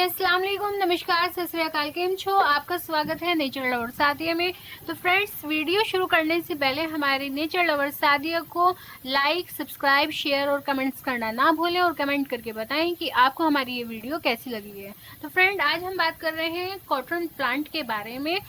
अस्सलाम वालेकुम, नमस्कार, सत श्री अकाल। केम छो? आपका स्वागत है नेचर लवर सादिया में। तो फ्रेंड्स, वीडियो शुरू करने से पहले हमारे नेचर लवर सादिया को लाइक, सब्सक्राइब, शेयर और कमेंट्स करना ना भूलें और कमेंट करके बताएं कि आपको हमारी ये वीडियो कैसी लगी है। तो फ्रेंड, आज हम बात कर रहे हैं कॉटन प्लांट के बारे में।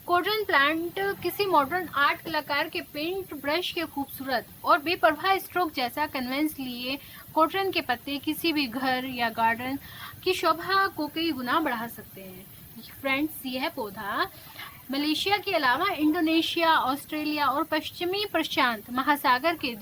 कॉटन प्लांट किसी मॉडर्न आर्ट कलाकार के पेंट ब्रश के खूबसूरत और बेपरवाह स्ट्रोक जैसा कन्वेंस लिए कॉटन के पत्ते किसी भी घर या गार्डन की शोभा को कई गुना बढ़ा सकते हैं। फ्रेंड्स, यह पौधा मलेशिया के अलावा इंडोनेशिया, ऑस्ट्रेलिया और पश्चिमी प्रशांत महासागर के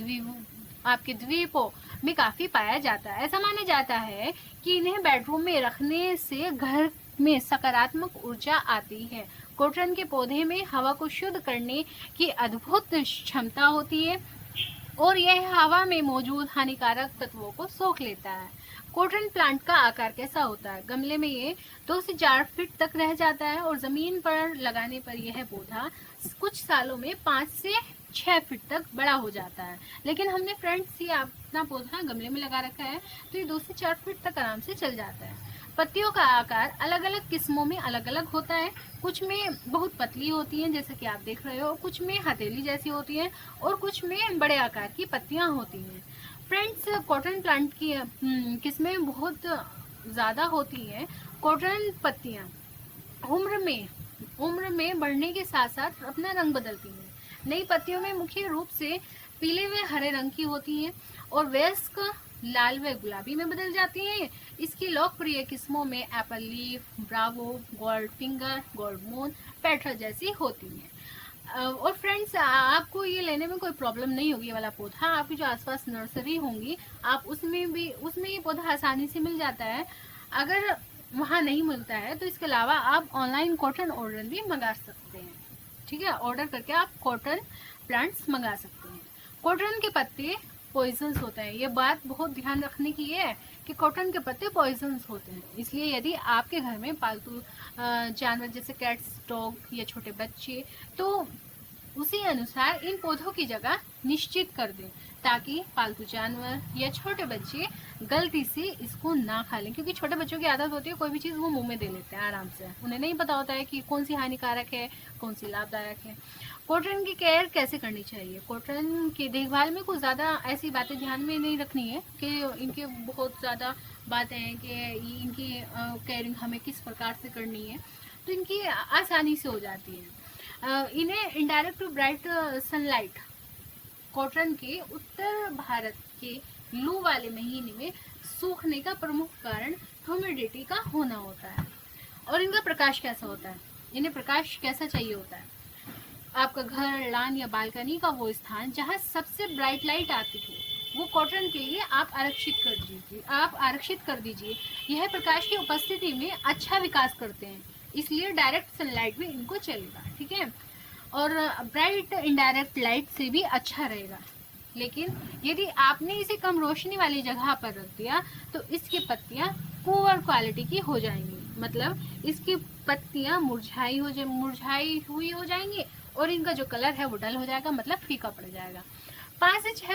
द्वीपों में काफी पाया जाता है। ऐसा माना जाता है कि इन्हें बेडरूम में रखने से घर में सकारात्मक ऊर्जा आती है। कॉटन के पौधे में हवा को शुद्ध करने की अद्भुत क्षमता होती है और यह हवा में मौजूद हानिकारक तत्वों को सोख लेता है। कॉटन प्लांट का आकार कैसा होता है? गमले में ये 2 से 4 फीट तक रह जाता है और जमीन पर लगाने पर यह पौधा कुछ सालों में 5 से 6 फीट तक बड़ा हो जाता है। लेकिन हमने फ्रेंड्स ये अपना पौधा गमले में लगा रखा है तो ये 2 से 4 फीट तक आराम से चल जाता है। पत्तियों का आकार अलग अलग किस्मों में अलग अलग होता है। कुछ में बहुत पतली होती हैं जैसे कि आप देख रहे हो, कुछ में हथेली जैसी होती हैं और कुछ में बड़े आकार की पत्तियां होती हैं। फ्रेंड्स, कॉटन प्लांट की किस्में बहुत ज़्यादा होती हैं। कॉटन पत्तियां उम्र में बढ़ने के साथ साथ अपना रंग बदलती हैं। नई पत्तियों में मुख्य रूप से पीले व हरे रंग की होती हैं और वयस्क लाल व गुलाबी में बदल जाती हैं। इसकी लोकप्रिय किस्मों में Apple leaf, Bravo, gold finger, gold moon, Petra जैसी होती हैं। और फ्रेंड्स, आपको ये लेने में कोई प्रॉब्लम नहीं होगी। ये वाला पौधा आपकी जो आसपास नर्सरी होंगी आप उसमें ये पौधा आसानी से मिल जाता है। अगर वहाँ नहीं मिलता है तो इसके अलावा आप ऑनलाइन कॉटन ऑर्डर भी मंगा सकते हैं। ठीक है, ऑर्डर करके आप कॉटन प्लांट्स मंगा सकते हैं। कॉटन के पत्ते पॉइजन्स होते हैं। ये बात बहुत ध्यान रखने की है कि कॉटन के पत्ते पॉइजन्स होते हैं। इसलिए यदि आपके घर में पालतू जानवर जैसे कैट्स, डॉग या छोटे बच्चे, तो उसी अनुसार इन पौधों की जगह निश्चित कर दें ताकि पालतू जानवर या छोटे बच्चे गलती से इसको ना खा लें। क्योंकि छोटे बच्चों की आदत होती है कोई भी चीज़ वो मुंह में दे लेते हैं आराम से। उन्हें नहीं पता होता है कि कौन सी हानिकारक है, कौन सी लाभदायक है। कॉटन की केयर कैसे करनी चाहिए? कॉटन की देखभाल में कुछ ज़्यादा ऐसी बातें ध्यान में नहीं रखनी है कि इनके बहुत ज़्यादा बातें हैं कि इनकी केयरिंग हमें किस प्रकार से करनी है, तो इनकी आसानी से हो जाती है। इन्हें इनडायरेक्ट ब्राइट सनलाइट, कॉटन के उत्तर भारत के लू वाले महीने में सूखने का प्रमुख कारण ह्यूमिडिटी का होना होता है। और इनका प्रकाश कैसा होता है? इन्हें प्रकाश कैसा चाहिए होता है? आपका घर, लान या बालकनी का वो स्थान जहाँ सबसे ब्राइट लाइट आती हो वो कॉटन के लिए आप आरक्षित कर दीजिए। यह प्रकाश की उपस्थिति में अच्छा विकास करते हैं, इसलिए डायरेक्ट सनलाइट में इनको चलेगा। ठीक है, और ब्राइट इनडायरेक्ट लाइट से भी अच्छा रहेगा। लेकिन यदि आपने इसे कम रोशनी वाली जगह पर रख दिया तो इसकी पत्तियां पुअर क्वालिटी की हो जाएंगी। मतलब इसकी पत्तियां मुरझाई हुई हो जाएंगी और इनका जो कलर है वो डल हो जाएगा, मतलब फीका पड़ जाएगा। 5 से 6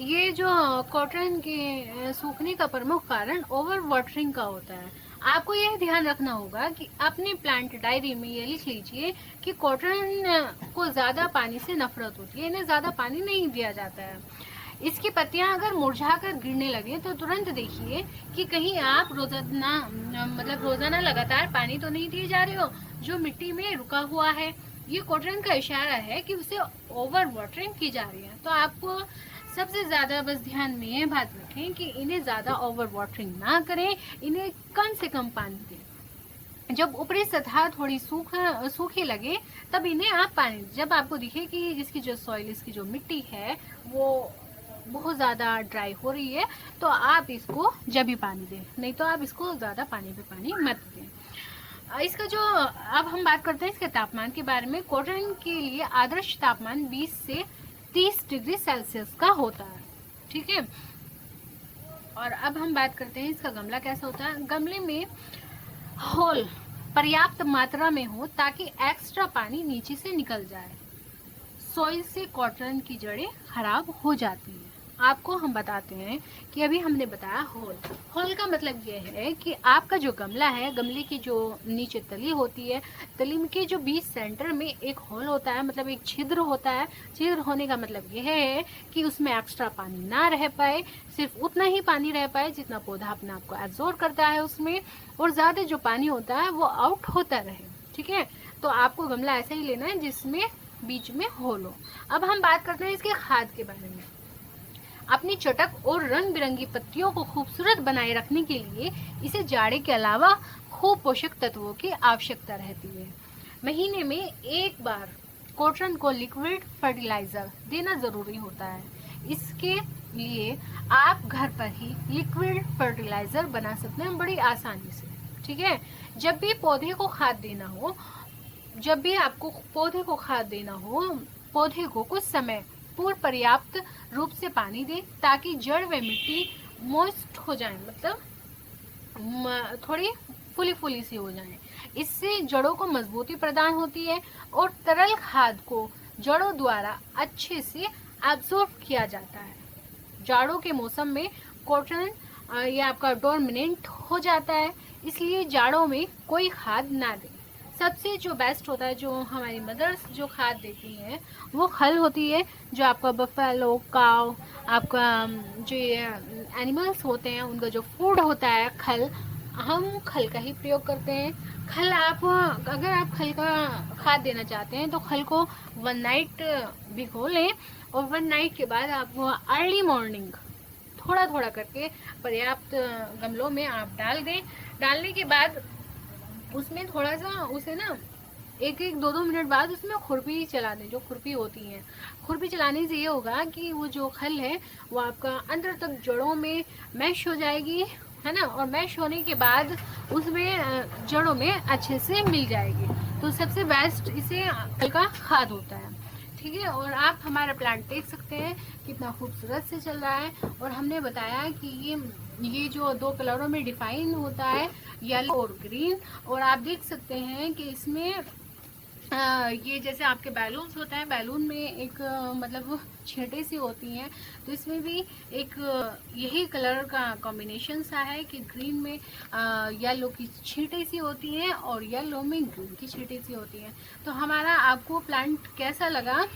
ये जो कॉटन के सूखने का प्रमुख कारण ओवर वाटरिंग का होता है। आपको यह ध्यान रखना होगा कि अपने प्लांट डायरी में ये लिख लीजिए कि कॉटन को ज़्यादा पानी से नफरत होती है, इन्हें ज़्यादा पानी नहीं दिया जाता है। इसकी पत्तियां अगर मुरझाकर गिरने लगे तो तुरंत देखिए कि कहीं आप रोजाना लगातार पानी तो नहीं दिए जा रहे हो जो मिट्टी में रुका हुआ है। ये कॉटन का इशारा है कि उसे ओवर वाटरिंग की जा रही है। तो आपको सबसे ज्यादा बस ध्यान में ये बात रखें कि इन्हें ज्यादा ओवर वाटरिंग ना करें, इन्हें कम से कम पानी दें। जब ऊपरी सतह थोड़ी सूखी लगे तब इन्हें आप पानी दें। जब आपको दिखे कि इसकी जो सॉइल, इसकी जो मिट्टी है वो बहुत ज़्यादा ड्राई हो रही है तो आप इसको जब ही पानी दें, नहीं तो आप इसको ज़्यादा पानी पे पानी मत दें। इसका जो अब हम बात करते हैं इसके तापमान के बारे में। कॉटन के लिए आदर्श तापमान 20 से 30 डिग्री सेल्सियस का होता है। ठीक है, और अब हम बात करते हैं इसका गमला कैसा होता है। गमले में होल पर्याप्त मात्रा में हो ताकि एक्स्ट्रा पानी नीचे से निकल जाए। सॉइल से कॉटन की जड़ें खराब हो जाती हैं। आपको हम बताते हैं कि अभी हमने बताया होल। होल का मतलब ये है कि आपका जो गमला है, गमले की जो नीचे तली होती है, तली के जो बीच सेंटर में एक होल होता है, मतलब एक छिद्र होता है। छिद्र होने का मतलब यह है कि उसमें एक्स्ट्रा पानी ना रह पाए, सिर्फ उतना ही पानी रह पाए जितना पौधा अपने आप को एब्जॉर्ब करता है उसमें, और ज़्यादा जो पानी होता है वो आउट होता रहे। ठीक है, तो आपको गमला ऐसा ही लेना है जिसमें बीच में होल हो। अब हम बात करते हैं इसके खाद के बारे में। अपनी चटक और रंग बिरंगी पत्तियों को खूबसूरत बनाए रखने के लिए इसे जाड़े के अलावा खूब पोषक तत्वों की आवश्यकता रहती है। महीने में एक बार कॉटन को लिक्विड फर्टिलाइजर देना जरूरी होता है। इसके लिए आप घर पर ही लिक्विड फर्टिलाइजर बना सकते हैं बड़ी आसानी से। ठीक है, जब भी पौधे को खाद देना हो, जब भी आपको पौधे को खाद देना हो, पौधे को कुछ समय पूर्व पर्याप्त रूप से पानी दें ताकि जड़ व मिट्टी मॉइस्ट हो जाए, मतलब थोड़ी फुली फुली सी हो जाए। इससे जड़ों को मजबूती प्रदान होती है और तरल खाद को जड़ों द्वारा अच्छे से एब्जॉर्ब किया जाता है। जाड़ों के मौसम में कॉटन ये आपका डोमिनेंट हो जाता है, इसलिए जाड़ों में कोई खाद ना दें। सबसे जो बेस्ट होता है, जो हमारी मदर्स जो खाद देती हैं, वो खल होती है, जो आपका बफेलो, काव, आपका जो एनिमल्स होते हैं उनका जो फूड होता है खल, हम खल का ही प्रयोग करते हैं। खल आप अगर आप खल का खाद देना चाहते हैं तो खल को 1 नाइट भिगो लें और 1 नाइट के बाद आप अर्ली मॉर्निंग थोड़ा थोड़ा करके पर्याप्त गमलों में आप डाल दें। डालने के बाद उसमें थोड़ा सा उसे ना 1-2 मिनट बाद उसमें खुरपी चला दें। जो खुरपी होती है, खुरपी चलाने से ये होगा कि वो जो खल है वो आपका अंदर तक जड़ों में मैश हो जाएगी, है ना, और मैश होने के बाद उसमें जड़ों में अच्छे से मिल जाएगी। तो सबसे बेस्ट इसे खल का खाद होता है। ठीक है, और आप हमारा प्लांट देख सकते हैं कितना खूबसूरत से चल रहा है। और हमने बताया कि ये जो 2 कलरों में डिफाइन होता है, येलो और ग्रीन। और आप देख सकते हैं कि इसमें ये जैसे आपके बैलून्स होते हैं, बैलून में एक मतलब छींटे सी होती हैं, तो इसमें भी एक यही कलर का कॉम्बिनेशन सा है कि ग्रीन में येलो की छींटे सी होती हैं और येलो में ग्रीन की छींटे सी होती हैं। तो हमारा आपको प्लांट कैसा लगा,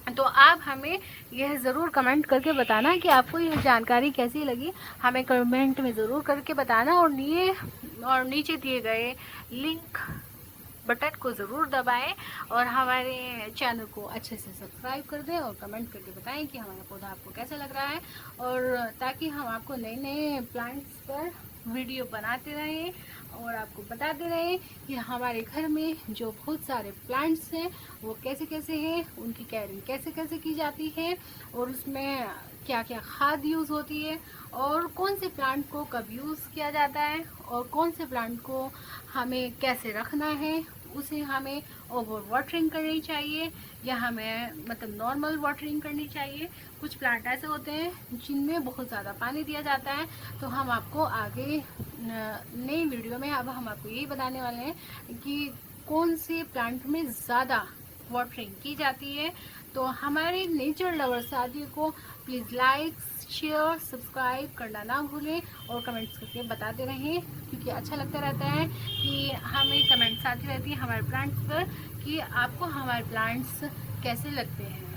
तो आप हमें यह ज़रूर कमेंट करके बताना कि आपको यह जानकारी कैसी लगी। हमें कमेंट में ज़रूर करके बताना, और नीचे दिए गए लिंक बटन को ज़रूर दबाएं और हमारे चैनल को अच्छे से सब्सक्राइब कर दें और कमेंट करके बताएं कि हमारा पौधा आपको कैसा लग रहा है, और ताकि हम आपको नए नए प्लांट्स पर वीडियो बनाते रहें और आपको बताते रहें कि हमारे घर में जो बहुत सारे प्लांट्स हैं वो कैसे कैसे हैं, उनकी केयरिंग कैसे कैसे की जाती है, और उसमें क्या क्या खाद यूज़ होती है, और कौन से प्लांट को कब यूज़ किया जाता है, और कौन से प्लांट को हमें कैसे रखना है, उसे हमें ओवर वाटरिंग करनी चाहिए या हमें मतलब नॉर्मल वाटरिंग करनी चाहिए। कुछ प्लांट ऐसे होते हैं जिनमें बहुत ज़्यादा पानी दिया जाता है। तो हम आपको आगे नई वीडियो में अब हम आपको यही बताने वाले हैं कि कौन से प्लांट में ज़्यादा वाटरिंग की जाती है। तो हमारे नेचर लवर साथियों को प्लीज़ लाइक, शेयर, सब्सक्राइब करना ना भूलें और कमेंट्स करके बताते रहें, क्योंकि अच्छा लगता रहता है कि हमें कमेंट्स आती रहती है हमारे प्लांट्स पर कि आपको हमारे प्लांट्स कैसे लगते हैं।